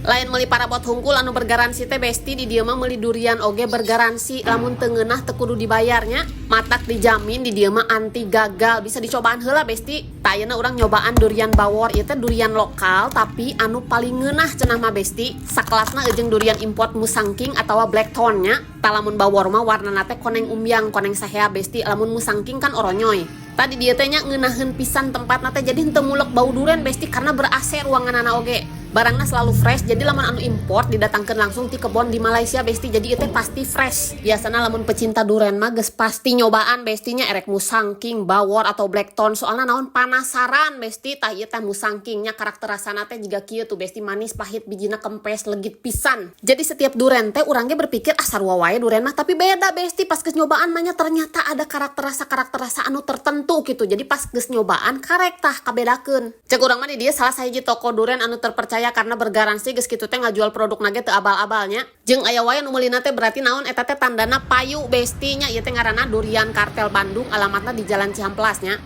Lain meuli parabot hungkul anu bergaransi teh besti di dieu mah meuli durian oge bergaransi lamun teu ngeunah teu kudu dibayarnya. Matak dijamin di dieu mah anti gagal, bisa dicobaan heula besti. Tayeuna urang nyobaan durian bawor ieu teh durian lokal tapi anu paling ngeunah cenah mah besti. Sakelasna jeung durian import musangking atawa blackthorn nya. Talamun bawor mah warnana teh koneng umbyang, koneng sahea besti. Lamun musangking kan oronyoy. Tadi dia teh nya ngeunaheun pisan tempatna teh jadi henteu mulek bau duren besti karena ber-AC ruanganana oge. Barangna selalu fresh, jadi lamun anu import didatangkeun langsung ti kebon di Malaysia besti, jadi itu pasti fresh. Biasana lamun pecinta duren mah geus pasti nyobaan bestinya erek musangking, bawor atau blackthorn, soalna naon penasaran besti tah ieu teh musangkingnya karakter rasana teh jiga kieu tuh besti, manis pahit bijina kempes legit pisan. Jadi setiap duren teh urang ge berpikir sarua wae duren mah, tapi beda besti pas geus nyobaan mah nya ternyata ada karakter rasa anu tertentu gitu. Jadi pas geus nyobaan karek tah kabedakeun. Cek urang mah di dieu salah sahiji toko duren anu terpercaya karena bergaransi geus kitu teh ngajual produk nage teu abal-abalnya. Jeung aya wae nu meulina teh berarti naon eta teh tandana payu bestinya. Ieu teh ngaranna Durian Kartel Bandung, alamatna di Jalan Cihamplas nya.